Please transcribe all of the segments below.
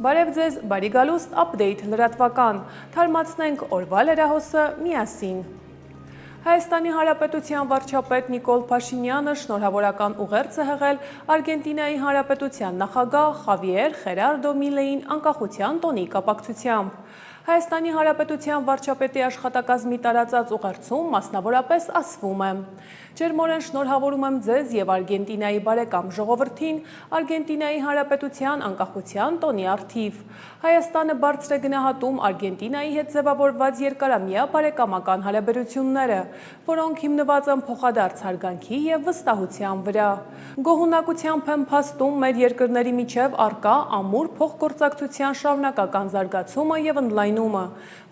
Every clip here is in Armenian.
Բարև ձեզ, բարի գալուստ, update լրատվական, թարմացնենք օրվա լրահոսը միասին։ Հայաստանի Հանրապետության վարչապետ Նիկոլ Փաշինյանը շնորհավորական ուղերձ է հղել Արգենտինայի Հանրապետության նախագահ Խավիեր Խերարդո Միլեին անկախության տոնի կապակցությամբ։ Հայաստանի Հանրապետության վարչապետի աշխատակազմի տարածած ուղերձում մասնավորապես ասվում է. Ջերմորեն շնորհավորում եմ ձեզ եւ Արգենտինայի բարեկամ ժողովրդին Արգենտինայի Հանրապետության անկախության տոնի առթիվ։ Հայաստանը բարձր է գնահատում Արգենտինայի հետ ձևավորված երկարամյա բարեկամական հարաբերությունները, որոնք հիմնված են փոխադարձ հարգանքի եւ վստահության վրա։ Գոհունակությամբ եմ փաստում մեր երկրների միջև առկա ամուր փոխգործակցության շարունակական զարգացումը եւ ընդլայնումը,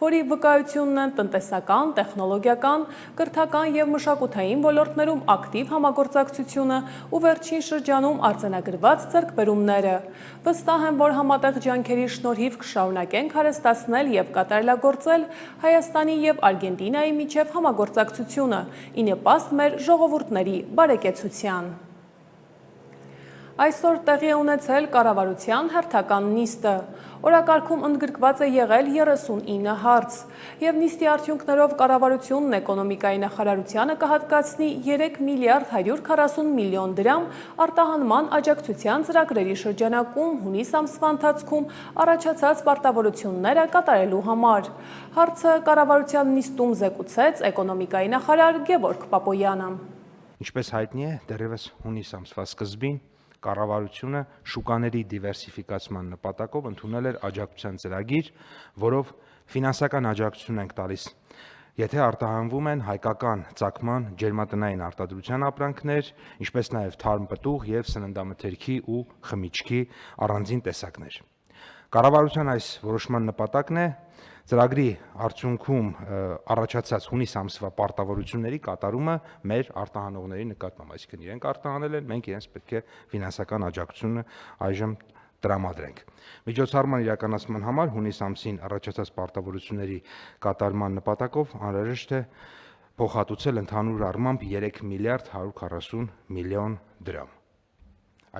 որի վկայությունն են տնտեսական, տեխնոլոգիական, կրթական եւ մշակութային ոլորտներում ակտիվ համագործակցությունը ու վերջին շրջանում արձանագրված ձեռքբերումները։ Վստահ եմ, որ համատեղ ջանքերի շնորհիվ կշարունակենք հարստացնել եւ կատարելագործել Հայաստանի եւ Արգենտինայի միջև համագործակցությունը, ի նպաստ մեր ժողովուրդների բարեկեցության։ Այսօր տեղի է ունեցել կառավարության հերթական նիստը։ Օրակարգում ընդգրկված է եղել 39 հարց, եւ նիստի արդյունքներով կառավարությունն էկոնոմիկայի նախարարությանը կհատկացնի 3 միլիարդ 140 միլիոն դրամ արտահանման աջակցության ծրագրերի շրջանակում հունիս ամսվա ընթացքում առաջացած պարտավորությունները կատարելու համար։ Հարցը կառավարության նիստում զեկուցեց էկոնոմիկայի նախարար Գևորգ Պապոյանը։ Ինչպես հայտնի է, դեռևս հունիս ամսվա սկզբին կառավարությունը շուկաների դիվերսիֆիկացման նպատակով ընդունել էր աջակցության ծրագիր, որով ֆինանսական աջակցություն ենք տալիս, եթե արտահանվում են հայկական ծագման ջերմատնային արտադրության ապրանքներ, ինչպես նաև թարմ պտուղ եւ սննդամթերքի ու խմիչքի առանձին տեսակներ։ Կառավարության այս որոշման նպատակն է ծրագրի արդյունքում առաջացած հունիս ամսվա պարտավորությունների կատարումը մեր արտահանողների նկատմամբ, այսինքն իրենք արտահանել են, մենք իրենց պետք է ֆինանսական աջակցությունը այժմ տրամադրենք։ Միջոցառման իրականացման համար հունիս ամսին առաջացած պարտավորությունների կատարման նպատակով անհրաժեշտ է փոխհատուցել ընդհանուր առմամբ 3 միլիարդ 140 միլիոն դրամ։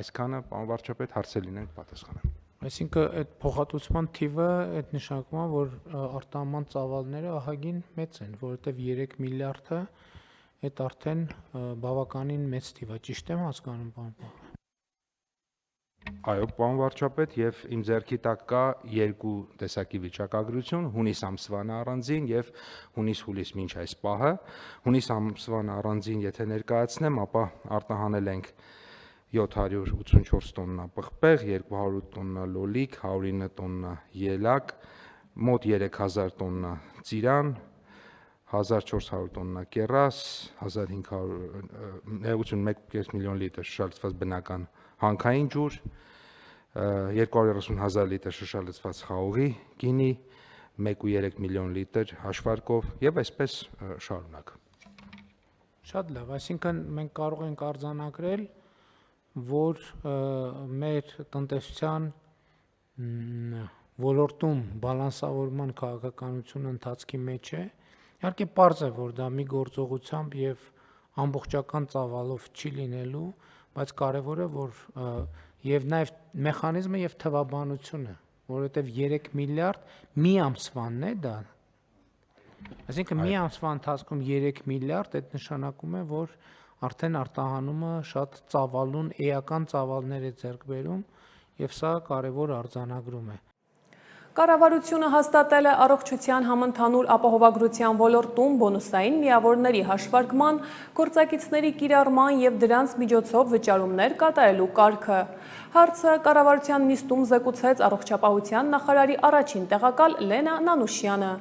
Այսքանը, պարոն վարչապետ, հարցեր լինենք պատասխանեմ։ Այսինքն այդ փոխհատուցման թիվը այդ նշանակում է, որ արտահանման ծավալները ահագին մեծ են, որովհետև 3 միլիարդը այդ արդեն բավականին մեծ թիվ է, ճիշտ եմ հասկանում, պարոն։ Այո, պարոն վարչապետ, եւ իմ ձեռքի տակ կա երկու տեսակի վիճակագրություն, հունիս ամսվան առանձին եւ հունիս-հուլիս մինչ այս պահը։ Հունիս ամսվան առանձին եթե ներկայացնեմ, ապա արտահանել ենք 784 տոննա պղպեղ, 200 տոննա լոլիկ, 109 տոննա ելակ, մոտ 3000 տոննա ծիրան, 1400 տոննա կեռաս, 1.5 միլիոն լիտր շշալցված բնական հանքային ջուր, 230 հազար լիտր շշալցված խաղողի գինի, 1.3 միլիոն լիտր հաշվարկով եւ այսպես շարունակ։ Շատ լավ, այսինքն մենք կարող ենք արձանագրել, որ մեր տնտեսության ոլորտում բալանսավորման քաղաքականությունը ընթացքի մեջ է։ Իհարկե պարզ է, որ դա մի գործողությամբ եւ ամբողջական ծավալով չի լինելու, բայց կարեւոր է, որ եւ նաեւ մեխանիզմը եւ թվաբանությունը, որովհետեւ 3 միլիարդ մի ամսվանն է դա։ Այսինքն մի ամսվա ընթացքում 3 միլիարդ, այդ նշանակում է, որ արդեն արտահանումը շատ ծավալուն էական ծավալներ է ձեռք բերում եւ սա կարեւոր արձանագրում է։ Կառավարությունը հաստատել է առողջության համընդհանուր ապահովագրության ոլորտում բոնուսային միավորների հաշվարկման, գործակիցների կիրառման եւ դրանց միջոցով վճարումներ կատարելու կարգը։ Հարցը կառավարության նիստում զեկուցեց առողջապահության նախարարի առաջին տեղակալ Լենա Նանուշյանը։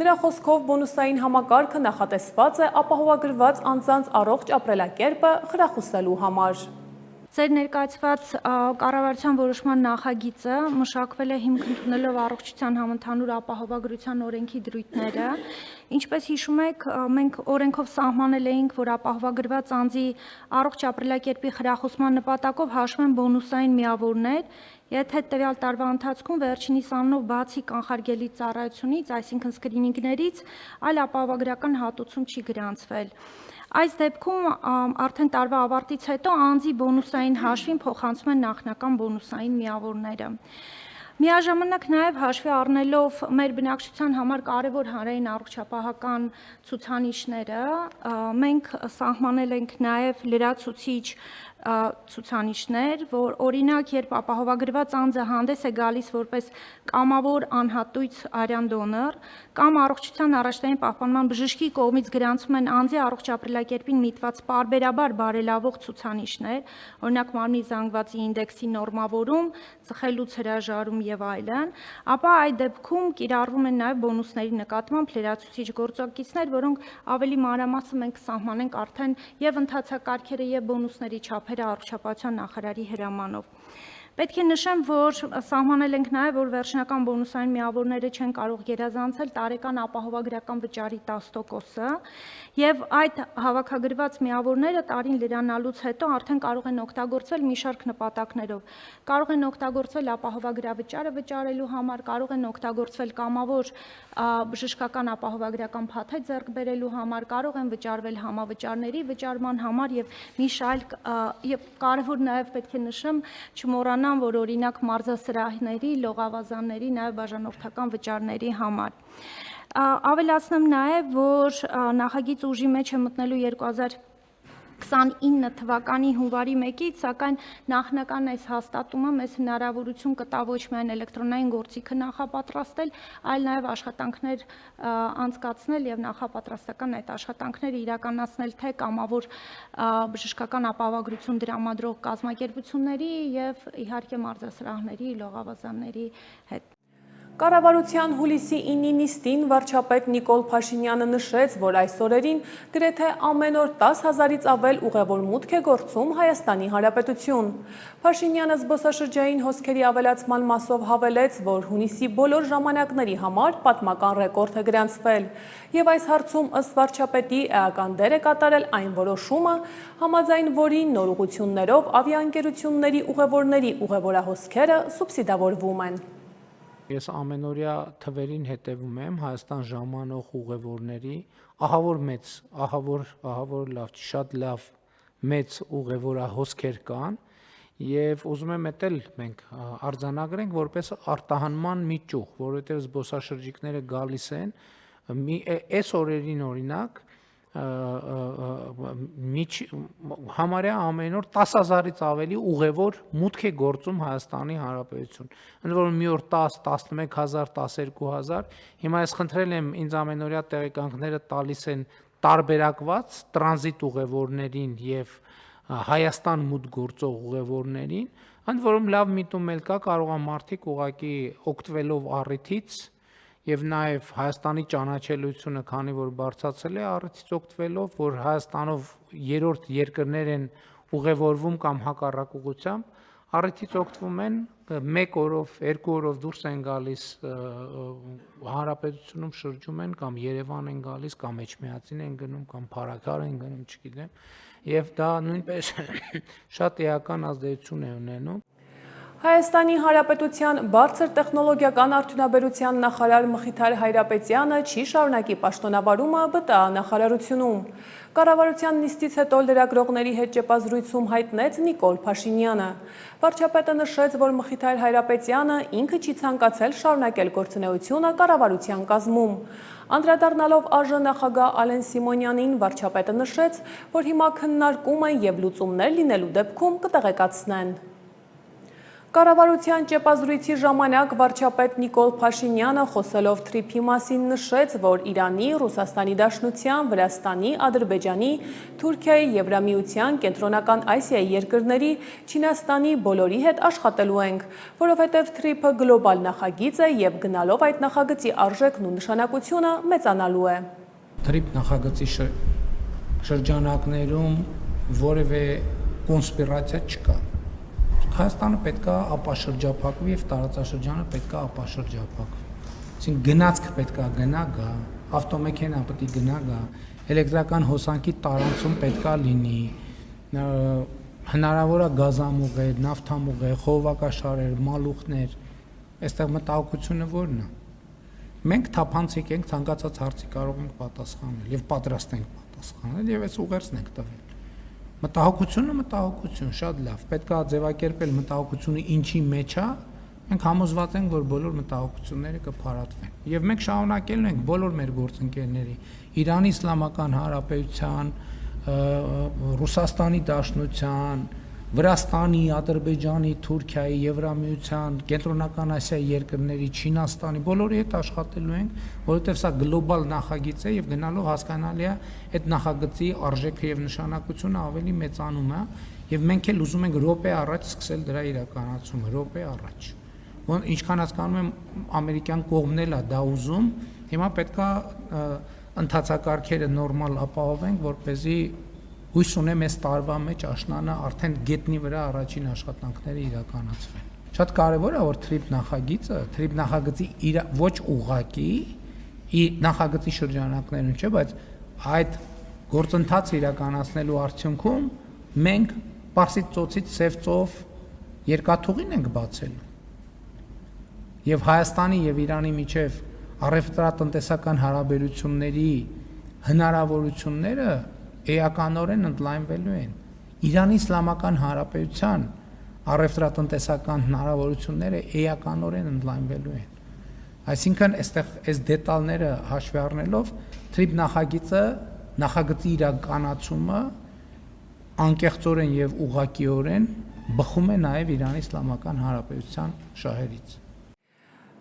Նրա խոսքով բոնուսային համակարգը նախատեսված է ապահովագրված անձանց առողջ ապրելակերպը խրախուսելու համար։ Ձեր ներկայացված կառավարության որոշման նախագիծը մշակվել է հիմք ընդունելով առողջության համընդհանուր ապահովագրության օրենքի դրույթները։ Ինչպես հիշում եք, մենք օրենքով սահմանել էինք, որ ապահովագրված անձի առողջ ապրելակերպի խրախուսման նպատակով հաշվեն բոնուսային միավորներ, եթե տվյալ տարվա ընթացքում վերջինիս անունով բացի կանխարգելիչ ծառայությունից, այսինքն սկրինինգներից, այլ ապահովագրական հատուցում չի գրանցվել։ Այս դեպքում արդեն տարվա ավարտից հետո անձի բոնուսային հաշվին փոխանցում են նախնական բոնուսային միավորները։ Միաժամանակ նաև հաշվի առնելով մեր բնակչության համար կարևոր հանրային առողջապահական ցուցանիշները, մենք սահմանել ենք նաև լրացուցիչ ցուցանիշներ, որ օրինակ, երբ ապահովագրված անձը հանդես է գալիս որպես կամավոր անհատույց արյան դոնոր, կամ առողջության առաջնային պահպանման բժշկի կողմից գրանցվում են անձի առողջ ապրելակերպին միտված պարբերաբար բարելավող ցուցանիշներ, օրինակ մարմնի զանգվածի ինդեքսի նորմավորում, ծխելուց հրաժարում եւ այլն, ապա այդ դեպքում կիրառվում են նաև բոնուսների նկատմամբ լրացուցիչ գործողություններ, որոնք ավելի մանրամասն մենք սահմանենք արդեն եւ ընթացակարգերը եւ բոնուսների չափերը առողջապահության նախարարի հրամանով։ Պետք է նշեմ, որ սահմանել ենք նաև, որ վերջնական բոնուսային միավորները չեն կարող գերազանցել տարեկան ապահովագրական վճարի 10%-ը եւ այդ հավաքագրված միավորները տարին լրանալուց հետո արդեն կարող են օգտագործվել մի շարք նպատակներով։ Կարող են օգտագործվել ապահովագրավճարը վճարելու համար, կարող են օգտագործվել կամավոր բժշկական ապահովագրական փաթեթ ձեռք բերելու համար, կարող են վճարվել համավճարների վճարման համար եւ մի շարք եւ կարեւոր նաեւ պետք է նշեմ, չմոռանամ, որ օրինակ մարզասրահների, լողավազանների, նաև բաժանորդական վճարների համար։ Ավելացնեմ նաև, որ նախագիծ ուժի մեջ է մտնելու 2029 թվականի հունվարի 1-ից, սակայն նախնական այս հաստատումը մեզ հնարավորություն կտա ոչ միայն էլեկտրոնային գործիքը նախապատրաստել, այլ նաև աշխատանքներ անցկացնել եւ նախապատրաստական այդ աշխատանքները իրականացնել թե կամավոր բժշկական ապահովագրություն տրամադրող կազմակերպությունների եւ իհարկե մարզասրահների, լողավազանների հետ։ Կառավարության հուլիսի 9-ի նիստին վարչապետ Նիկոլ Փաշինյանը նշեց, որ այս օրերին գրեթե ամեն օր 10,000-ից ավել ուղևոր մուտք է գործում Հայաստանի Հանրապետություն։ Փաշինյանը զբոսաշրջային հոսքերի ավելացման մասով հավելեց, որ հունիսի բոլոր ժամանակների համար պատմական ռեկորդ է գրանցվել, եւ այս հարցում ըստ վարչապետի էական դեր է կատարել այն որոշումը, համաձայն որի նոր ուղղություններով ավիաընկերությունների ուղևորների ուղևորահոսքերը սուբսիդավորվում են։ Ես ամենօրյա թվերին հետևում եմ Հայաստան ժամանող ուղևորների, ահավոր լավ, շատ լավ մեծ ուղևորահոսքեր կան եւ ուզում եմ էտել մենք արձանագրենք որպես արտահանման մի ճյուղ, որովհետեւ զբոսաշրջիկները գալիս են այս օրերին օրինակ համարյա ամեն օր 10,000-ից ավելի ուղևոր մուտք է գործում Հայաստանի Հանրապետություն։ Ընդ որում մի օր 10, 11,000, 12,000։ Հիմա ես խնդրել եմ ինձ ամենօրյա տեղեկանքները տալիս են տարբերակված տրանզիտ ուղևորներին եւ Հայաստան մուտք գործող ուղևորներին։ Ընդ որում լավ միտում էլ կա, կարող է մարդիկ ուղղակի օգտվելով առիթից եւ նաեւ Հայաստանի ճանաչելիությունը, քանի որ բարձրացել է առիթից օգտվելով, որ Հայաստանով երրորդ երկրներ են ուղևորվում կամ հակառակ ուղղությամբ, առիթից օգտվում են 1 օրով, 2 օրով դուրս են գալիս Հանրապետությունում շրջում են կամ Երևան են գալիս կամ Էջմիածին են գնում կամ Փարաքար են գնում, չգիտեմ, եւ դա նույնպես շատ էական ազդեցություն է ունենում։ Հայաստանի Հանրապետության բարձր տեխնոլոգիական արդյունաբերության նախարար Մխիթար Հայրապետյանը չի շարունակի պաշտոնավարումը ԲՏԱ նախարարությունում։ Կառավարության նիստից հետո լրագրողների հետ ճեպազրույցում հայտնեց Նիկոլ Փաշինյանը։ Վարչապետը նշեց, որ Մխիթար Հայրապետյանը ինքը չի ցանկացել շարունակել գործունեությունը կառավարության կազմում։ Անդրադառնալով ԱԺ նախագահ Ալեն Սիմոնյանին, վարչապետը նշեց, որ հիմա քննարկում են եւ լուծումներ լինելու դեպքում կտեղեկացնեն։ Կառավարության ճեպազրույցի ժամանակ վարչապետ Նիկոլ Փաշինյանը խոսելով թրիփի մասին նշեց, որ Իրանի, Ռուսաստանի Դաշնության, Վրաստանի, Ադրբեջանի, Թուրքիայի, Եվրամիության, Կենտրոնական Ասիայի երկրների, Չինաստանի բոլորի հետ աշխատելու ենք, որովհետև թրիփը գլոբալ նախագիծ է եւ գնալով այդ նախագծի արժեքն ու նշանակությունը մեծանալու է։ Թրիփ նախագծի շրջանակներում որևէ կոնսպիրացիա չկա։ Հայաստանը պետք է ապաշրջափակվի եւ տարածաշրջանը պետք է ապաշրջափակվի։ Այսինքն գնացքը պետք է գնա գա, ավտոմեքենա պետք է գնա գա, էլեկտրական հոսանքի տարանցում պետք է լինի, հնարավոր է գազամուղեր, նավթամուղեր, խողովակաշարեր, մալուխներ, այստեղ մտահոգությունը ո՞րն է։ Մենք թափանցիկ ենք, ցանկացած հարցի կարող ենք պատասխանել եւ պատրաստ ենք պատասխանել եւ այս ուղերձն ենք տվել։ Մտահոգությունը մտահոգություն, շատ լավ, պետք է ձևակերպել մտահոգությունը ինչի մեջ է, Մենք համոզված ենք, որ բոլոր մտահոգությունները կփարատվեն։ Եվ մենք շարունակելու ենք բոլոր մեր գործընկերների Իրանի Իսլամական Հանրապետության, Ռուսաստանի Դաշնության, Վրաստանի, Ադրբեջանի, Թուրքիայի, Եվրամիության, Կենտրոնական Ասիայի երկրների, Չինաստանի բոլորի հետ աշխատելու ենք, որովհետև սա գլոբալ նախագիծ է եւ գնալով հասկանալի է այդ նախագծի արժեքը եւ նշանակությունը ավելի մեծանում է եւ մենք էլ ուզում ենք րոպե առաջ սկսել դրա իրականացումը, րոպե առաջ։ Ոնց ինչքան հասկանում եմ ամերիկյան կողմն էլ է դա ուզում, հիմա պետքա ընթացակարգերը նորմալ ապահովենք, որպեսզի հույս ունեմ այս տարվա մեջ աշնանը արդեն գետնի վրա առաջին աշխատանքները իրականացվեն։ Շատ կարևոր է որ TRIP նախագծի ոչ ուղղակի նախագծի շրջանակներում չէ, բայց այդ գործընթացը իրականացնելու արդյունքում մենք Պարսից ծոցից Սև ծով երկաթուղին ենք բացելու։ Եվ Հայաստանի եւ Իրանի միջև առևտրատնտեսական հարաբերությունների հնարավորությունները էականորեն ընդլայնվելու են։ Իրանի Իսլամական Հանրապետության առևտրատնտեսական հնարավորությունները էականորեն ընդլայնվելու են։ Այսինքն այստեղ այս դետալները հաշվի առնելով TRIP նախագծի իրականացումը անկեղծորեն եւ ուղղակիորեն բխում է նաեւ Իրանի Իսլամական Հանրապետության շահերից։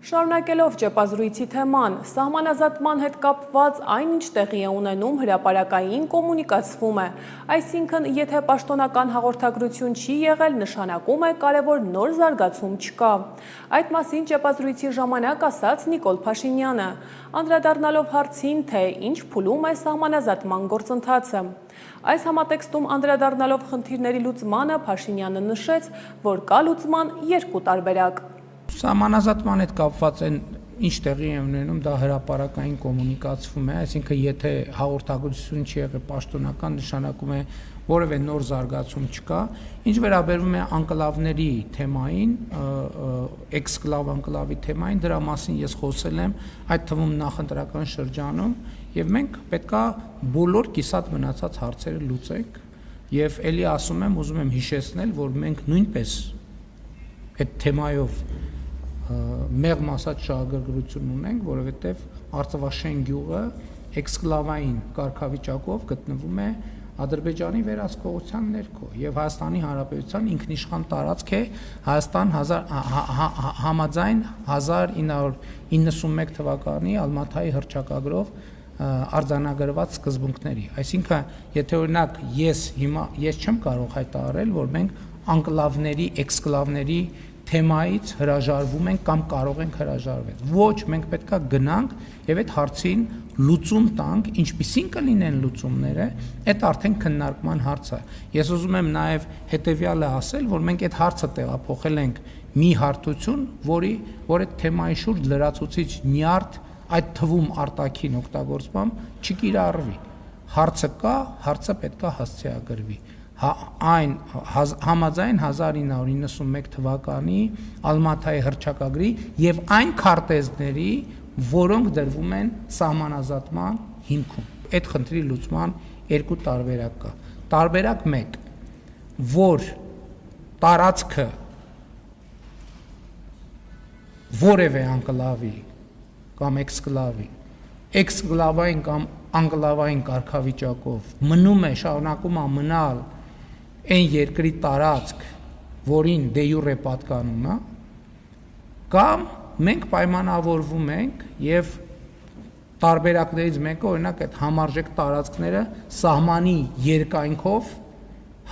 Շարունակելով ճեպազրույցի թեման, սահմանազատման հետ կապված այնինչ տեղի է ունենում հրապարակային կոմունիկացվում է, այսինքն եթե պաշտոնական հաղորդագրություն չի եղել, նշանակում է կարևոր նոր զարգացում չկա։ Այդ մասին ճեպազրույցի ժամանակ ասաց Նիկոլ Փաշինյանը, անդրադառնալով հարցին, թե ինչ փուլում է սահմանազատման գործընթացը։ Այս համատեքստում անդրադառնալով խնդիրների լուծմանը Փաշինյանը նշեց, որ կա լուծման երկու տարբերակ։ Սահմանազատման հետ կապված են ինչ տեղի է ունենում, դա հրապարակային կոմունիկացվում է, այսինքն եթե հաղորդագրություն չի եղել պաշտոնական, նշանակում է որևէ նոր զարգացում չկա։ Ինչ վերաբերում է անկլավների թեմային, էքսկլավ անկլավի թեմային, դրա մասին ես խոսել եմ, այդ թվում նախընտրական շրջանում, եւ մենք պետքա բոլոր կիսատ մնացած հարցերը լուծենք, եւ ելի ասում եմ, ուզում եմ հիշեցնել, որ մենք նույնպես այդ թեմայով մեղմ ասած շահագրգռություն ունենք, որովհետև Արցախաշեն գյուղը էքսկլավային կարգավիճակով գտնվում է Ադրբեջանի վերահսկողության ներքո եւ Հայաստանի Հանրապետության ինքնիշխան տարածք է Հայաստան համաձայն 1991 թվականի Ալմաթայի հռչակագրով արձանագրված սկզբունքների։ Այսինքն, եթե օրինակ ես չեմ կարող հայտարարել, որ մենք անկլավների, էքսկլավների թեմայից հրաժարվում ենք կամ կարող ենք հրաժարվել։ Ոչ, մենք պետքա գնանք եւ այդ հարցին լուծում տանք, ինչպիսին կլինեն լուծումները, այդ արդեն քննարկման հարց է։ Ես ուզում եմ նաեւ հետեւյալը ասել, որ մենք այդ հարցը տեղափոխել ենք մի հարթություն, որ այդ թեմայի շուրջ լրացուցիչ նյարդ, այդ թվում արտաքին օգտագործմամբ չկիրառվի։ Հարցը կա, հարցը պետքա հասցեագրվի։ Այն համաձայն 1991 թվականի Ալմաթայի հռչակագրի եւ այն քարտեզների, որոնք դրվում են սահմանազատման հիմքում։ Այդ խնդրի լուծման երկու տարբերակ կա։ Տարբերակ 1, որ տարածքը որևէ անկլավի կամ էքսկլավային կամ անկլավային կարգավիճակով մնում է, շարունակում է մնալ այն երկրի տարածք, որին դե յուրե պատկանում է, կամ մենք պայմանավորվում ենք եւ տարբերակներից մեկը օրինակ այդ համարժեք տարածքները սահմանի երկայնքով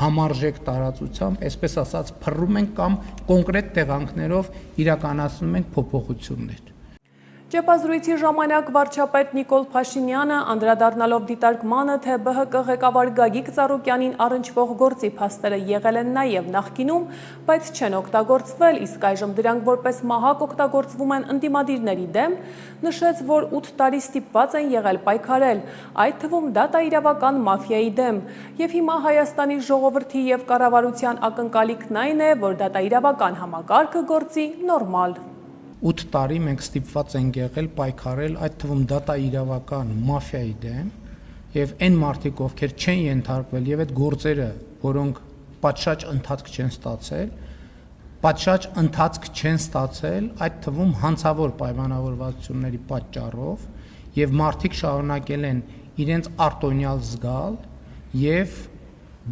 համարժեք տարածությամբ, այսպես ասած, փռում ենք կամ կոնկրետ տեղանքներով իրականացնում ենք փոփոխություններ։ Ճեպազրույցի ժամանակ վարչապետ Նիկոլ Փաշինյանը անդրադառնալով դիտարկմանը, թե ԲՀԿ ղեկավար Գագիկ Ծառուկյանին առնչվող գործի փաստերը եղել են նաև նախկինում, բայց չեն օգտագործվել, իսկ այժմ դրանք որպես մահակ օգտագործվում են ընդդիմադիրների դեմ, նշեց, որ 8 տարի ստիպված են եղել պայքարել, այդ թվում դատաիրավական մաֆիայի դեմ, եւ հիմա Հայաստանի ժողովրդի եւ կառավարության ակնկալիքն այն է, որ դատաիրավական համակարգը գործի նորմալ։ 8 տարի մենք ստիպված ենք եղել պայքարել այդ թվում դատաիրավական մաֆիայի դեմ եւ այն մարդիկ, ովքեր չեն ենթարկվել եւ այդ գործերը, որոնք պատշաճ ընթացք չեն ստացել, պատշաճ ընթացք չեն ստացել, այդ թվում հանցավոր պայմանավորվածությունների պատճառով, եւ մարդիկ շարունակել են իրենց արտոնյալ զգալ եւ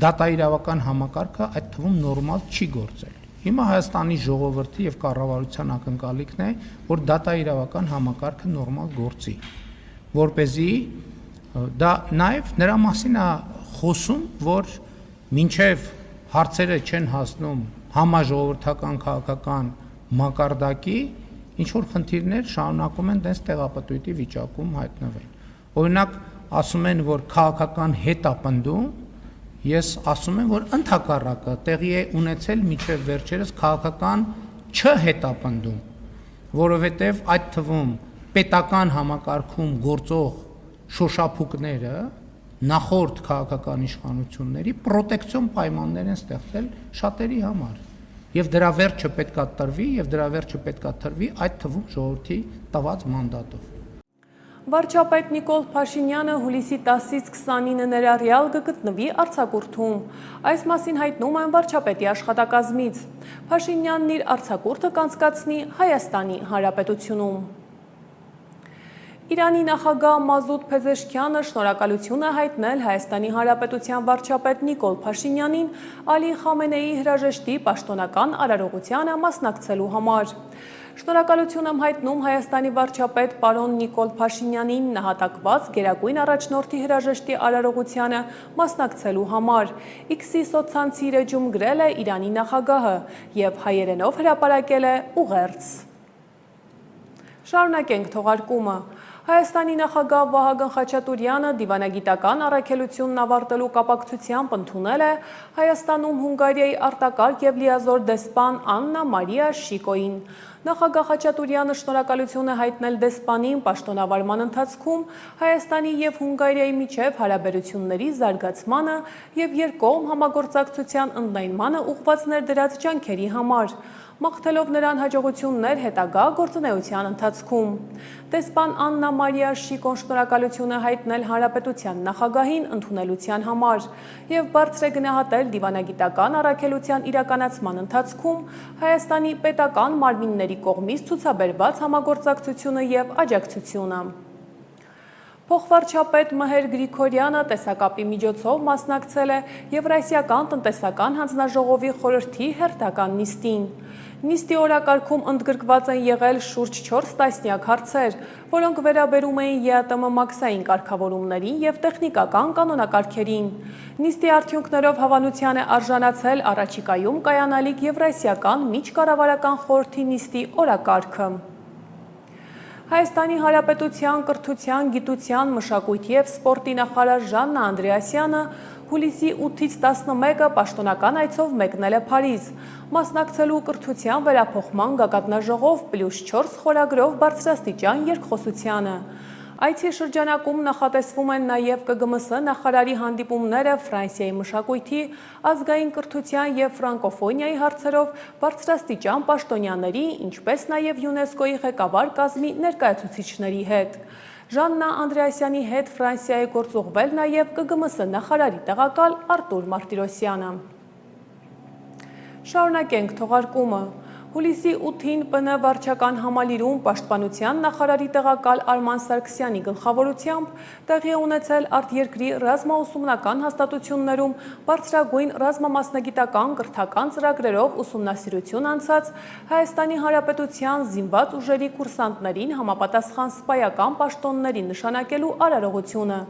դատաիրավական համակարգը այդ թվում նորմալ չի գործել։ Հիմա Հայաստանի ժողովրդի եւ կառավարության ակնկալիքն է, որ դատաիրավական համակարգը նորմալ գործի, որ เป զի դա նաեւ նրա մասին է խոսում, որ մինչեւ հարցերը չեն հասնում համաժողովրդական քաղաքական մակարդակի, ինչ որ խնդիրներ շարունակում են դες տեղապտույտի վիճակում հայտնվել։ Օրինակ, ասում են, որ քաղաքական հետապնդում, ես ասում եմ, որ ընդհակառակը տեղի է ունեցել միջև վերջերս քաղաքական չհետապնդում, որովհետև այդ թվում պետական համակարգում գործող շոշափուկները նախորդ քաղաքական իշխանությունների պրոտեկցիոն պայմաններ են ստեղծել շատերի համար։ Եվ դրա վերջը պետքա տրվի, եւ դրա վերջը պետքա տրվի այդ թվում ժողովրդի տված մանդատով։ Վարչապետ Նիկոլ Փաշինյանը հուլիսի 10-ից 29 ներառյալ կգտնվի արձակուրդում։ Այս մասին հայտնում են վարչապետի աշխատակազմից։ Փաշինյանն իր արձակուրդը կանցկացնի Հայաստանի Հանրապետությունում։ Իրանի նախագահ Մազուդ Փեզեշքյանը շնորհակալություն է հայտնել Հայաստանի Հանրապետության վարչապետ Նիկոլ Փաշինյանին Ալի Խամենեի հրաժեշտի պաշտոնական արարողությանը մասնակցելու համար։ Շնորհակալություն եմ հայտնում Հայաստանի վարչապետ պարոն Նիկոլ Փաշինյանին նահատակված գերագույն առաջնորդի հրաժեշտի արարողությանը մասնակցելու համար։ X-ի սոցցանցի էջում գրել է Իրանի նախագահը եւ հայերենով հրապարակել է ուղերձ։ Շարունակենք թողարկումը։ Հայաստանի նախագահ Վահագն Խաչատուրյանը դիվանագիտական առաքելությունն ավարտելու կապակցությամբ ընդունել է Հայաստանում Հունգարիայի արտակարգ եւ լիազոր դեսպան Աննա Մարիա Շիկոին։ Նախագահ Խաչատուրյանը շնորհակալություն է հայտնել դեսպանին պաշտոնավարման ընթացքում Հայաստանի եւ Հունգարիայի միջև հարաբերությունների զարգացմանը եւ երկկողմ համագործակցության ընդլայնմանը ուղղված ներդրած ջանքերի համար, մաղթելով նրան հաջողություններ հետագա գործունեության ընթացքում։ Դեսպան Աննա Մարիա Շիկոն շնորհակալություն է հայտնել Հանրապետության նախագահին ընդունելության համար եւ բարձր է գնահատել դիվանագիտական առաքելության իրականացման ընթացքում Հայաստանի պետական մարմինների կողմից ցուցաբերված համագործակցությունը եւ աջակցությունը։ Փոխվարչապետ Մհեր Գրիգորյանը տեսակապի միջոցով մասնակցել է Եվրասիական տնտեսական հանձնաժողովի խորհրդի հերթական նիստին։ Նիստի օրակարգում ընդգրկված են եղել շուրջ 4 տասնյակ հարցեր, որոնք վերաբերում էին ԵԱՏՄ մաքսային կարգավորումներին եւ տեխնիկական կանոնակարգերին։ Նիստի արդյունքներով հավանության է արժանացել առաջիկայում կայանալիք Եվրասիական միջկառավարական խորհրդի նիստի օրակարգը։ Հայաստանի Հանրապետության կրթության, գիտության, մշակույթի եւ սպորտի նախարար Ժաննա Անդրեասյանը հուլիսի 8-ից 11-ը պաշտոնական այցով մեկնել է Փարիզ, մասնակցելու կրթության վերափոխման գագաթնաժողով +4 խորագրով բարձրաստիճան երկխոսությանը։ Այցի շրջանակում նախատեսվում են նաև ԿԳՄՍ նախարարի հանդիպումները Ֆրանսիայի մշակույթի, ազգային կրթության եւ ֆրանկոֆոնիայի հարցերով բարձրաստիճան պաշտոնյաների, ինչպես նաև ՅՈՒՆԵՍԿՕ-ի ղեկավար կազմի ներկայացուցիչների հետ։ Ժաննա Անդրեասյանի հետ Ֆրանսիայի գործուղվել նաև ԿԳՄՍ նախարարի տեղակալ Արտուր Մարտիրոսյանը։ Շարունակենք թողարկումը։ Հուլիսի 8-ին ՊՆ վարչական համալիրում պաշտպանության նախարարի տեղակալ Արման Սարգսյանի գլխավորությամբ տեղի է ունեցել արտերկրի ռազմաուսումնական հաստատություններում բարձրագույն ռազմամասնագիտական կրթական ծրագրերով ուսումնասիրություն անցած Հայաստանի Հանրապետության զինված ուժերի կուրսանտներին համապատասխան սպայական պաշտոնների նշանակելու արարողությունը։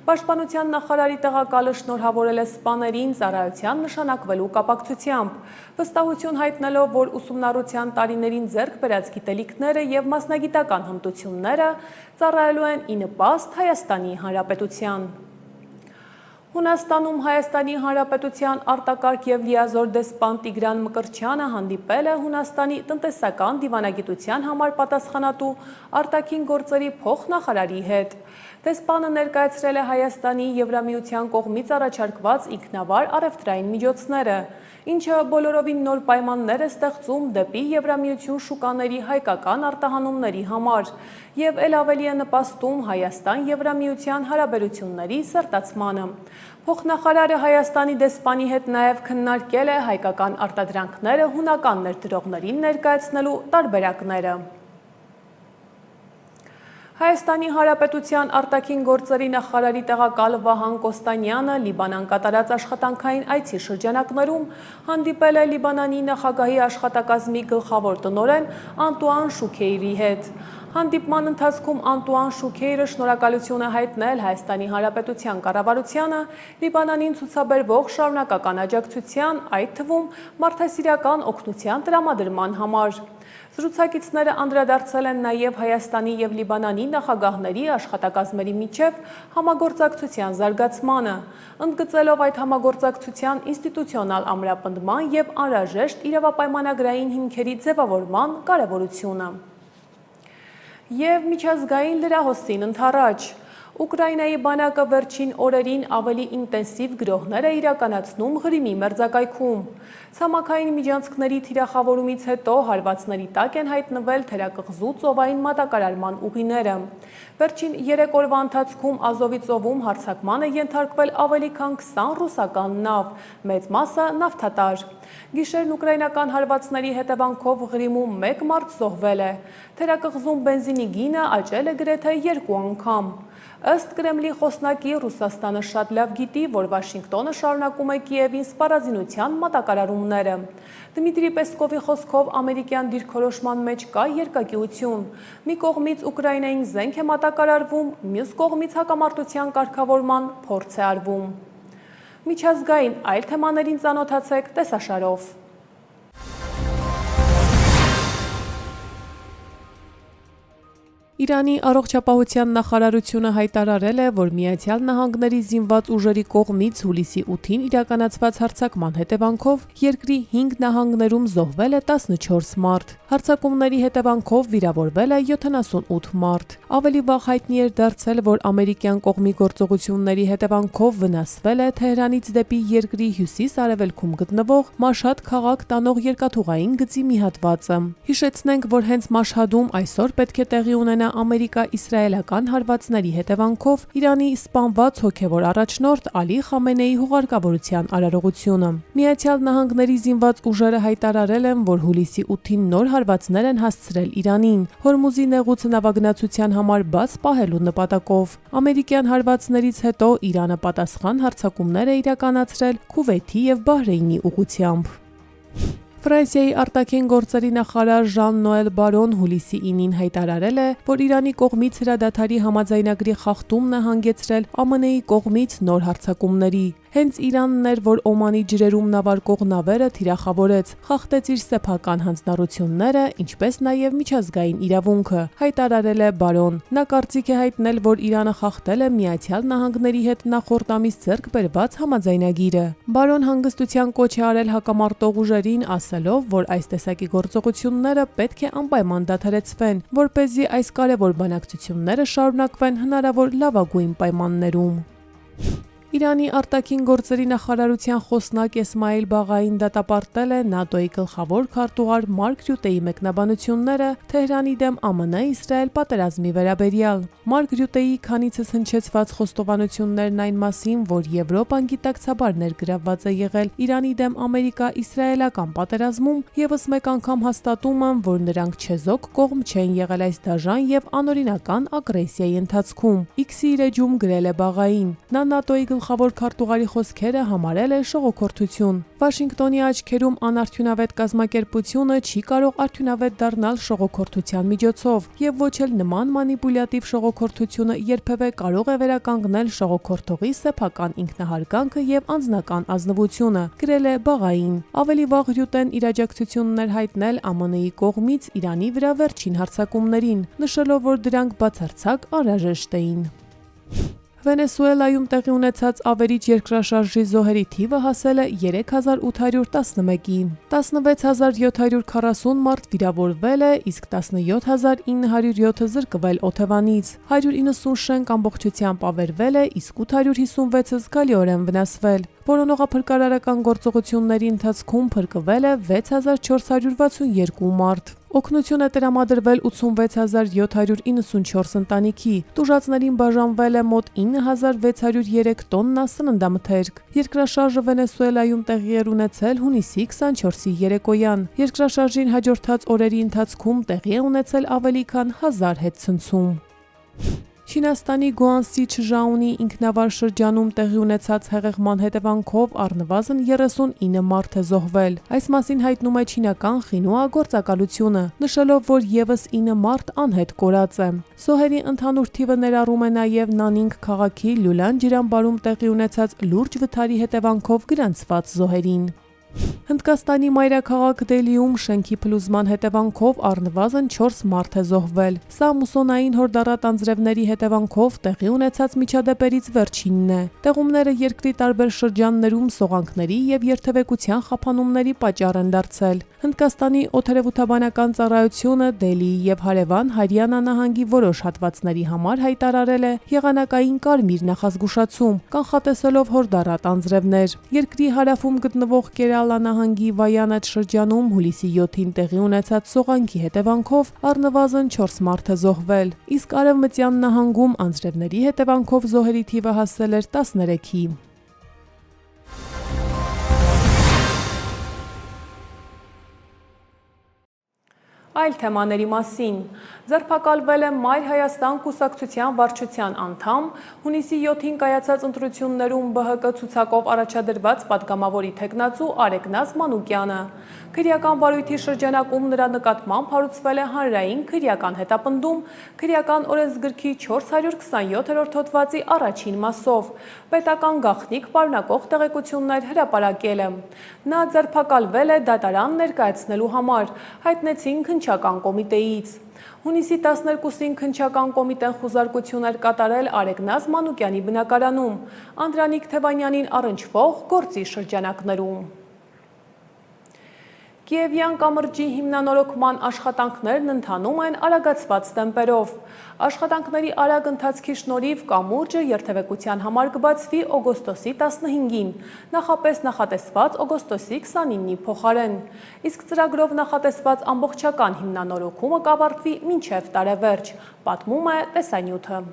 Պաշտպանության նախարարի տեղակալը շնորհավորել է սպաներին ծառայության նշանակվելու կապակցությամբ, վստահություն հայտնելով, որ ուսումնառության տարիներին ձեռք բերած գիտելիքները եւ մասնագիտական հմտությունները ծառայելու են ի նպաստ Հայաստանի Հանրապետության։ Հունաստանում Հայաստանի Հանրապետության արտակարգ եւ լիազոր դեսպան Տիգրան Մկրտչյանը հանդիպել է Հունաստանի տնտեսական դիվանագիտության համար պատասխանատու արտաքին գործերի փոխնախարարի հետ։ Դեսպանը ներկայացրել է Հայաստանի Եվրամիության կողմից առաջարկված ինքնավար առևտրային միջոցները, ինչը բոլորովին նոր պայմաններ է ստեղծում դեպի Եվրամիություն շուկաների հայկական արտահանումների համար եւ ել ավելի է նպաստում Հայաստան-Եվրամիության հարաբերությունների սերտացմանը։ Փոխնախարարը Հայաստանի դեսպանի հետ նաև քննարկել է հայկական արտադրանքները հունական ներդրողներին ներկայացնելու տարբերակները։ Հայաստանի Հանրապետության արտաքին գործերի նախարարի տեղակալ Վահան Կոստանյանը Լիբանան կատարած աշխատանքային այցի շրջանակներում հանդիպել է Լիբանանի նախագահի աշխատակազմի գլխավոր տնօրեն Անտուան Շուքեյրի հետ։ Հանդիպման ընթացքում Անտուան Շուքեյրը շնորհակալություն է հայտնել Հայաստանի Հանրապետության կառավարությանը Լիբանանին ցուցաբերվող շարունակական աջակցության, այդ թվում մարդասիրական օգնության տրամադրման համար։ Զրուցակիցները անդրադարձել են նաև Հայաստանի և Լիբանանի նախագահների աշխատակազմերի միջև համագործակցության զարգացմանը, ընդգծելով այդ համագործակցության ինստիտուցիոնալ ամրապնդման և անհրաժեշտ իրավապայմանագրային հիմքերի ձևավորման կարևորությունը։ Եվ միջազգային լրահոսին ընդառաջ։ Ուկրաինայի բանակը վերջին օրերին ավելի ինտենսիվ գրոհներ է իրականացնում Ղրիմի մերձակայքում։ Ցամաքային միջանցքների թիրախավորումից հետո հարվածների տակ են հայտնվել թերակղզու ծովային մատակարարման ուղիները։ Վերջին 3 օրվա ընթացքում Ազովի ծովում հարձակման է ենթարկվել ավելի քան 20 ռուսական նավ, մեծ մասը նավթատար։ Գիշերն ուկրաինական հարվածների հետևանքով Ղրիմում 1 մարդ զոհվել է։ Թերակղզում բենզինի գինը աճել է գրեթե 2 անգամ։ Ըստ Կրեմլի խոսնակի Ռուսաստանը շատ լավ գիտի, որ Վաշինգտոնը շարունակում է Կիևին սպառազինության մատակարարումները։ Դմիտրի Պեսկովի խոսքով ամերիկյան դիրքորոշման մեջ կա երկակիություն։ Մի կողմից Ուկրաինային զենք է մատակարարվում, մյուս կողմից հակամարտության կարգավորման փորձ է արվում։ Միջազգային այլ թեմաներին ծանոթացեք տեսաշարով։ Իրանի առողջապահության նախարարությունը հայտարարել է, որ Միացյալ Նահանգների զինված ուժերի կողմից հուլիսի 8-ին իրականացված հարձակման հետևանքով երկրի 5 նահանգներում զոհվել է 14 մարդ։ Հարձակումների հետևանքով վիրավորվել է 78 մարդ։ Ավելի վաղ հայտնի էր դարձել, որ ամերիկյան կողմի գործողությունների հետևանքով վնասվել է Թեհրանից դեպի երկրի հյուսիս-արևելքում գտնվող Մաշհադ քաղաք տանող երկաթուղային գծի մի հատվածը։ Հիշեցնենք, որ հենց Մաշհադում այսօր պետք է տեղի ունենա ամերիկա-իսրայելական հարվածների հետևանքով Իրանի սպանված հոգևոր առաջնորդ Ալի Խամենեի հուղարկավորության արարողությունը։ Միացյալ Նահանգների զինված ուժերը հայտարարել են, որ հուլիսի 8-ին նոր հարվածներ են հասցրել Իրանին, Հորմուզի նեղուցը նավագնացության համար բաց պահելու նպատակով։ Ամերիկյան հարվածներից հետո Իրանը պատասխան հարձակումներ է իրականացրել Քուվեյթի և Բահրեյնի ուղղությամբ։ Ֆրանսիայի արտաքին գործերի նախարար Ժան-Նոել Բարոն հուլիսի 9-ին հայտարարել է, որ Իրանի կողմից հրադադարի համաձայնագրի խախտումն է հանգեցրել ԱՄՆ-ի կողմից նոր հարձակումների։ Հենց Իրանն էր, որ Օմանի ջրերում նավարկող նավերը թիրախավորեց, խախտեց իր սեփական հանձնառությունները, ինչպես նաև միջազգային իրավունքը, հայտարարել է Բարոն։ Նա կարծիք է հայտնել, որ Իրանը խախտել է Միացյալ Նահանգների հետ նախորդ ամիս ձեռք բերված համաձայնագիրը։ Բարոն հանգստության կոչ է արել հակամարտող ուժերին, ասելով, որ այս տեսակի գործողությունները պետք է անպայման դադարեցվեն, որպեսզի այս կարևոր բանակցությունները շարունակվեն հնարավոր լավագույն պայմաններում։ Իրանի արտաքին գործերի նախարարության խոսնակ Էսմայիլ Բաղային դատապարտել է ՆԱՏՕ-ի գլխավոր քարտուղար Մարկ Ռյուտեի մեկնաբանությունները Թեհրանի դեմ ԱՄՆ-Իսրայել պատերազմի վերաբերյալ։ Մարկ Ռյուտեի քանիցս հնչեցված խոստովանություններն այն մասին, որ Եվրոպան գիտակցաբար ներգրավված է եղել Իրանի դեմ ամերիկա-իսրայելական պատերազմում, եւս մեկ անգամ հաստատում են, որ նրանք չեզոք կողմ չեն եղել այս դաժան եւ անօրինական ագրեսիայի ընթացքում։ X-ի իր էջում գրել է Բաղային։ Նա ՆԱՏՕ-ի գլխավոր քարտուղարի խոսքերը համարել է շողոքորթություն։ Վաշինգտոնի աչքերում անարդյունավետ կազմակերպությունը չի կարող արդյունավետ դառնալ շողոքորթության միջոցով, եւ ոչ էլ նման մանիպուլյատիվ շողոքորթությունը երբևէ կարող է վերականգնել շողոքորթողի սեփական ինքնահարգանքը եւ անձնական ազնվությունը, գրել է Բաղային։ Ավելի վաղ Ռյուտեն իր աջակցությունն էր հայտնել ԱՄՆ-ի կողմից Իրանի վրա վերջին հարձակումներին, նշելով, որ դրանք բացարձակ անհրաժեշտ էին։ Վենեսուելայում տեղի ունեցած ավերիչ երկրաշարժի զոհերի թիվը հասել է 3811-ի։ 16740 մարդ վիրավորվել է, իսկ 17907-ը զրկվել օթևանից։ 190 շենք ամբողջությամբ ավերվել է, իսկ 856-ը զգալիորեն վնասվել։ Որոնողափրկարարական գործողությունների ընթացքում փրկվել է 6462 մարդ։ Օգնություն է տրամադրվել 86794 ընտանիքի, տուժածներին բաժանվել է մոտ 9603 տոննա սննդամթերք։ Երկրաշարժը Վենեսուելայում տեղի էր ունեցել հունիսի 24-ի երեկոյան։ Երկրաշարժին հաջորդած օրերի ընթացքում տեղի է ունեցել ավելի քան 1000 հետցնցում։ Չինաստանի Գուանսի Չժաունի ինքնավար շրջանում տեղի ունեցած հեղեղման հետևանքով առնվազն 39 մարդ է զոհվել։ Այս մասին հայտնում է չինական Խինհուա գործակալությունը, նշելով, որ եւս 9 մարդ անհետ կորած է։ Զոհերի ընդհանուր թիվը ներառում է նաև Նանինգ քաղաքի Լյուլան ջրամբարում տեղի ունեցած լուրջ վթարի հետևանքով գրանցված զոհերին։ Հնդկաստանի մայրաքաղաք Դելիում շենքի փլուզման հետևանքով առնվազն 4 մարդ է զոհվել։ Սա մուսոնային հորդառատ անձրևների հետևանքով տեղի ունեցած միջադեպերից վերջինն է։ Տեղումները երկրի տարբեր շրջաններում սողանքների եւ երթևեկության խափանումների պատճառ են դարձել։ Հնդկաստանի օդերևութաբանական ծառայությունը Դելիի եւ հարևան Հարիանա նահանգի որոշ հատվածների համար հայտարարել է եղանակային կարմիր նախազգուշացում, կանխատեսելով հորդառատ անձրևներ։ Երկրի հարավում գտնվող Կերալա նահանգի Վայանադ շրջանում հուլիսի 7-ին տեղի ունեցած սողանքի հետևանքով առնվազն 4 մարդ է զոհվել, իսկ Արևմտյան նահանգում անձրևների հետևանքով զոհերի թիվը հասել էր 13-ի։ Այլ թեմաների մասին ձերբակալվել է Մայր Հայաստան կուսակցության վարչության անդամ, հունիսի 7-ին կայացած ընտրություններում ԲՀԿ ցուցակով առաջադրված պատգամավորի թեկնածու Արեգնազ Մանուկյանը։ Քրեական վարույթի շրջանակում նրա նկատմամբ հարուցվել է հանրային քրեական հետապնդում քրեական օրենսգրքի 427-րդ հոդվածի առաջին մասով։ Պետական գաղտնիք պարունակող տեղեկություններ հրապարակել է։ Նա ձերբակալվել է դատարան ներկայացնելու համար, հայտնեցին քննչական կոմիտեից։ Հունիսի 12-ին քննչական կոմիտեն խուզարկություն էր կատարել Արեգնազ Մանուկյանի բնակարանում, Անդրանիկ Թևանյանին առնչվող գործի շրջանակներում։ Կիևյան կամրջի հիմնանորոգման աշխատանքներն ընթանում են արագացված տեմպերով։ Աշխատանքների արագ ընթացքի շնորհիվ կամուրջը երթևեկության համար կբացվի օգոստոսի 15-ին, նախապես նախատեսված օգոստոսի 29-ի փոխարեն։ Իսկ ծրագրով նախատեսված ամբողջական հիմնանորոգումը կավարտվի մինչև տարեվերջ, պատմում է տեսանյութը։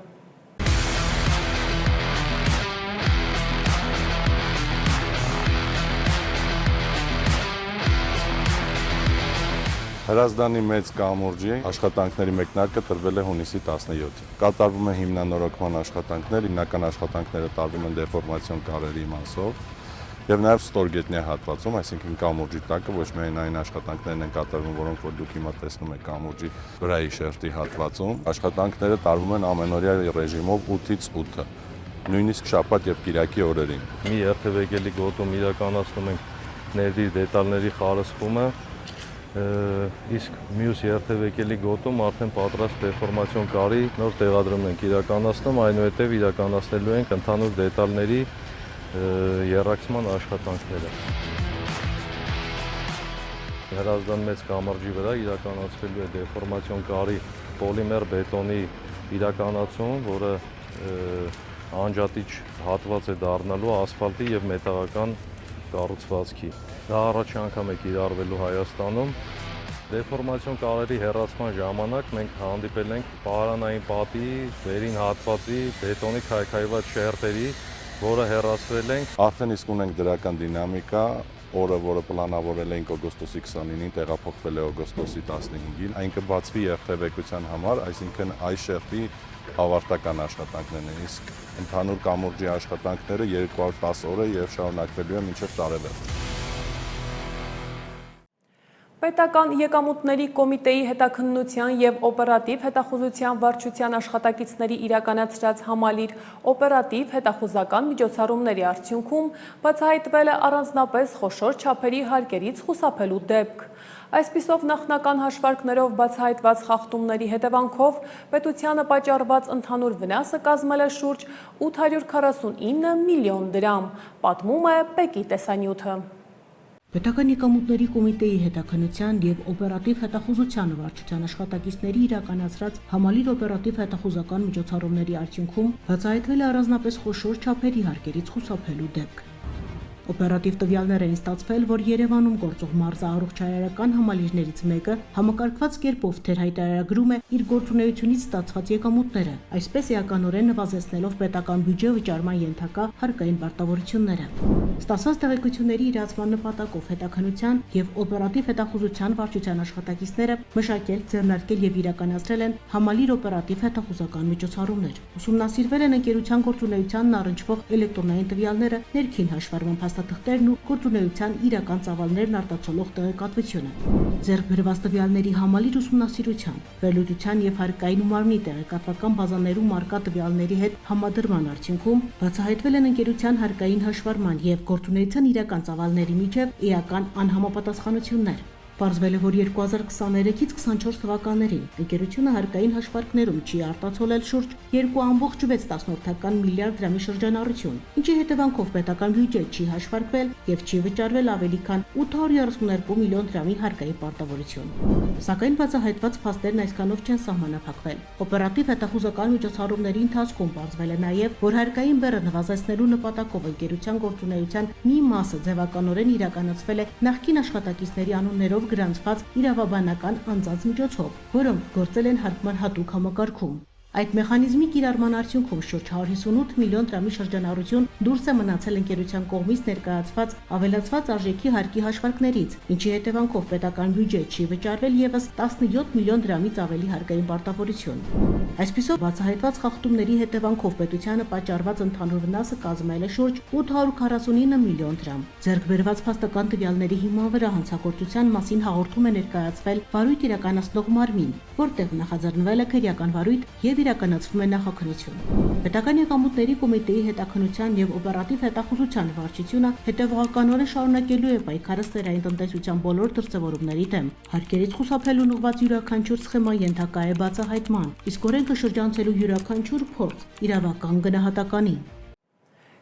Հրազդանի մեծ կամուրջի աշխատանքների մեկնարկը տրվել է հունիսի 17-ին։ Կատարվում է հիմնանորոգման աշխատանքներ, հիմնական աշխատանքները տարվում են դեֆորմացիոն կարերի մասով եւ նաեւ ստորգետնյա հատվածում, այսինքն կամուրջի տակը ոչ միայն այն աշխատանքներն են կատարվում, որոնք որ դուք հիմա տեսնում եք կամուրջի վրայի շերտի հատվածում, աշխատանքները տարվում են ամենօրյա ռեժիմով 8-ից 8-ը, նույնիսկ շաբաթ եւ կիրակի օրերին։ Մի երթևեկելի գոտում իրականացնում ենք ներդիր դետալների խարսխումը, իսկ մյուս երթևեկելի գոտում արդեն պատրաստ դեֆորմացիոն կարի նոր տեղադրում ենք իրականացնում, այնուհետև իրականացնելու ենք ընդհանուր դետալների եռակցման աշխատանքները։ Հրազդան մեծ կամրջի վրա իրականացվելու է դեֆորմացիոն կարի պոլիմեր բետոնի իրականացում, որը անջատիչ հատված է դառնալու ասֆալտի եւ մետաղական կառուցվածքի։ Դա առաջի անգամ է կիրառվելու Հայաստանում։ Դեֆորմացիոն կարերի հեռացման ժամանակ մենք հանդիպել ենք պահարանային պատի, վերին հատվածի, բետոնի քայքայված շերտերի, որը հեռացրել ենք։ Արդեն իսկ ունենք դրական դինամիկա, օրը, որը պլանավորել էինք օգոստոսի 29-ին, տեղափոխվել է օգոստոսի 15-ին։ Այն կբացվի երթևեկության համար, այսինքն այս շերտի ավարտական աշխատանքներն են, իսկ ընդհանուր կամուրջի աշխատանքները 210 օր է եւ շարունակվելու է մինչև տարեվերջ։ Պետական եկամուտների կոմիտեի հետաքննության և օպերատիվ հետախուզության վարչության աշխատակիցների իրականացրած համալիր օպերատիվ հետախուզական միջոցառումների արդյունքում բացահայտվել է առանձնապես խոշոր չափերի հարկերից խուսափելու դեպք։ Այսպիսով նախնական հաշվարկներով բացահայտված խախտումների հետևանքով պետությանը պատճառված ընդհանուր վնասը կազմել է շուրջ 849 միլիոն դրամ, պատմում է Պեկի տեսանյութը։ Պետական եկամուտների կոմիտեի հետաքննության և օպերատիվ հետախուզության վարչության աշխատակիցների իրականացրած համալիր օպերատիվ հետախուզական միջոցառումների արդյունքում բացահայտվել է առանձնապես խոշոր չափերի հարկերից խուսափելու դեպք։ Օպերատիվ տվյալներ էին ստացվել, որ Երևանում գործող մարզաառողջարարական համալիրներից մեկը համակարգված կերպով թերհայտարարագրում է իր գործունեությունից ստացված եկամուտները, այսպես էականորեն նվազեցնելով պետական բյուջե վճարման ենթակա հարկային պարտավորությունները։ Ստացված տեղեկությունների իրացման նպատակով հետաքննության եւ օպերատիվ հետախուզության վարչության աշխատակիցները մշակել, ձեռնարկել եւ իրականացրել են համալիր օպերատիվ հետախուզական միջոցառումներ։ Ուսումնասիրվել են ընկերության գործունեությանն առնչվող էլեկտրոնային տվյալները, ներքին հաշվառման փաստաթղթերն ու գործունեության իրական ծավալներն արտացոլող տեղեկատվությունը։ Ձեռք բերված տվյալների համալիր ուսումնասիրության, վերլուծության եւ հարկային ու մարմնի տեղեկատվական բազաներում արկա տվյալների հետ համադրման արդյունքում բացահայտվել են ընկերության հարկային հաշվառման եւ գործունեության իրական ծավալների միջև էական անհամապատասխանություններ։ Պարզվել է, որ 2023-ից 24 թվականներին ընկերությունը հարկային հաշվարկներում չի արտացոլել շուրջ 2.6 միլիարդ դրամի շրջանառություն, ինչի հետևանքով պետական բյուջե չի հաշվարկվել եւ չի վճարվել ավելի քան 832 միլիոն դրամի հարկային պարտավորություն։ Սակայն բացահայտված փաստերն այսքանով չեն սահմանափակվել։ Օպերատիվ հետախուզական միջոցառումների ընթացքում պարզվել է նաեւ, որ հարկային բեռը նվազեցնելու նպատակով ընկերության գործունեության մի մասը ձևականորեն իրականացվել է նախկին աշխատակիցների անուններով գրանցված իրավաբանական անձանց միջոցով, որոնք գործել են հարկման հատուկ համակարգում։ Այդ մեխանիզմի կիրառման արդյունքում շուրջ 158 միլիոն դրամի շրջանառություն դուրս է մնացել ընկերության կողմից ներկայացված ավելացված արժեքի հարկի հաշվարկներից, ինչի հետևանքով պետական բյուջե չի վճարվել եւս 17 միլիոն դրամից ավելի հարկային պարտավորություն։ Այսպիսով բացահայտված խախտումների հետևանքով պետությանը պատճառված ընդհանուր վնասը կազմել է շուրջ 849 միլիոն դրամ։ Ձեռք բերված փաստական տվյալների հիման վրա հանցագործության մասին հաղորդում է ներկայացվել վարույթ իրականացնող մարմին, որտեղ նախաձեռնվել է քրեական վարույթ եւ իրականացվում է նախաքննություն։ Պետական եկամուտների կոմիտեի հետաքննության եւ օպերատիվ հետախուզության վարչությունը հետևողականորեն շարունակելու է պայքարը սերային տնտեսության բոլոր դրսևորումների դեմ։ Հարկերից խուսափելուն ուղղված յուրաքանչյուր սխեմա ենթակա է բացահայտման, իսկ օրենքը շրջանցելու յուրաքանչյուր փորձ իրավական գնահատականի։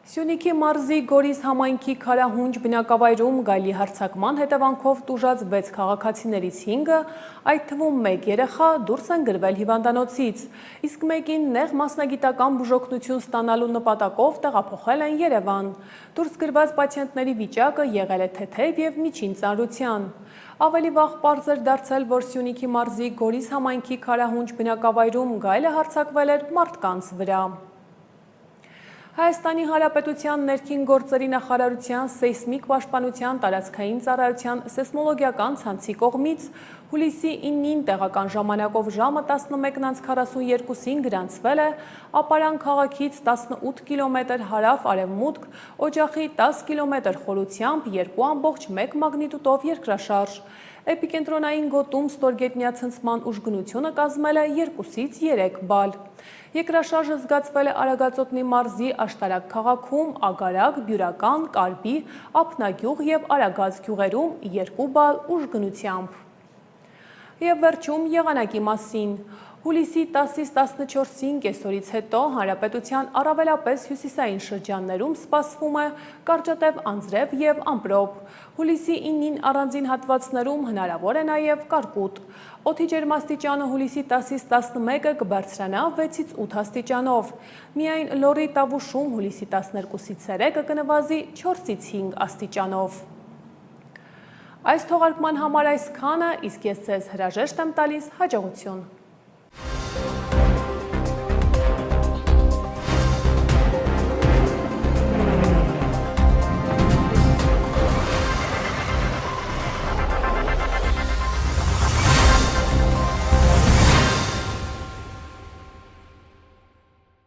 Սյունիքի մարզի Գորիս համայնքի Քարահունջ բնակավայրում գայլի հարձակման հետևանքով տուժած 6 քաղաքացիներից 5-ը, այդ թվում 1 երեխա, դուրս են գրվել հիվանդանոցից, իսկ մեկին նեղ մասնագիտական բուժօգնություն ստանալու նպատակով տեղափոխել են Երևան։ Դուրս գրված պացիենտների վիճակը եղել է թեթև եւ միջին ծանրության։ Ավելի վաղ պարզ էր դարձել, որ Սյունիքի մարզի Գորիս համայնքի Քարահունջ բնակավայրում գայլը հարձակվել էր մարդկանց վրա։ Հայաստանի Հանրապետության ներքին գործերի նախարարության սեյսմիկ պաշտպանության տարածքային ծառայության սեյսմոլոգիական ցանցի կողմից հուլիսի 9-ին տեղական ժամանակով ժամը 11:42-ին գրանցվել է Ապարան քաղաքից 18 կիլոմետր հարավ-արևմուտք, օջախի 10 կիլոմետր խորությամբ 2.1 մագնիտուդով երկրաշարժ։ Էպիկենտրոնային գոտում ստորգետնյա ցնցման ուժգնությունը կազմել է 2-ից 3 բալ։ Երկրաշարժը զգացվել է Արագածոտնի մարզի Աշտարակ քաղաքում, Ագարակ, Բյուրական, Կարպի, Ափնագյուղ եւ Արագած գյուղերում 2 բալ ուժգնությամբ։ Եվ վերջում եղանակի մասին։ Հուլիսի 10-ից 14-ին կեսօրից հետո հանրապետության առավելապես հյուսիսային շրջաններում սպասվում է կարճատև անձրև եւ ամպրոպ։ Հուլիսի 9-ին առանձին հատվածներում հնարավոր է նաեւ կարկուտ։ Օդի ջերմաստիճանը հուլիսի 10-ից 11-ը կբարձրանա 6-ից 8 աստիճանով։ Միայն Լոռի Տավուշում հուլիսի 12-ից 3-ը կնվազի 4-ից 5 աստիճանով։ Այս թողարկման համար այսքանը, իսկ ես ձեզ հրաժեշտ եմ տալիս հաջողություն։